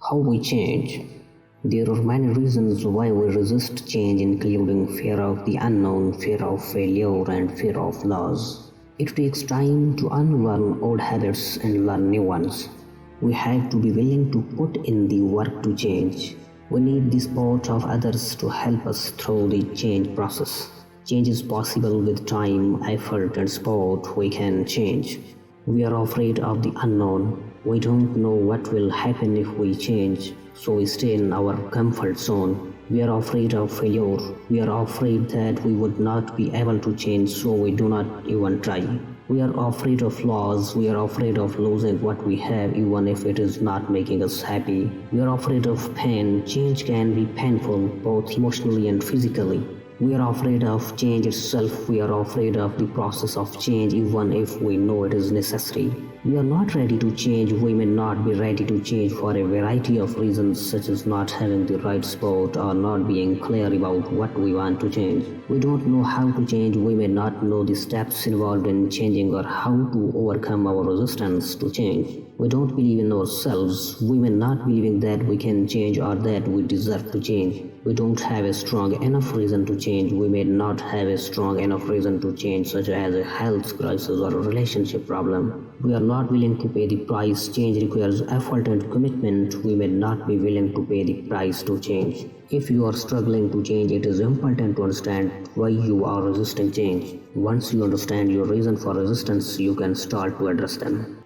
How we change. There are many reasons why we resist change, including fear of the unknown, fear of failure, and fear of loss. It takes time to unlearn old habits and learn new ones. We have to be willing to put in the work to change. We need the support of others to help us through the change process. Change is possible with time, effort, and support. We can change. We are afraid of the unknown. We don't know what will happen if we change, so we stay in our comfort zone. We are afraid of failure. We are afraid that we would not be able to change, so we do not even try. We are afraid of loss. We are afraid of losing what we have, even if it is not making us happy. We are afraid of pain. Change can be painful, both emotionally and physically. We are afraid of change itself. We are afraid of the process of change, even if we know it is necessary. We are not ready to change. We may not be ready to change for a variety of reasons, such as not having the right support or not being clear about what we want to change. We don't know how to change. We may not know the steps involved in changing or how to overcome our resistance to change. We don't believe in ourselves. We may not believing that we can change or that we deserve to change. We don't have a strong enough reason to change. We may not have a strong enough reason to change, such as a health crisis or a relationship problem. We are not willing to pay the price. Change requires effort and commitment. We may not be willing to pay the price to change. If you are struggling to change, it is important to understand why you are resisting change. Once you understand your reason for resistance, you can start to address them.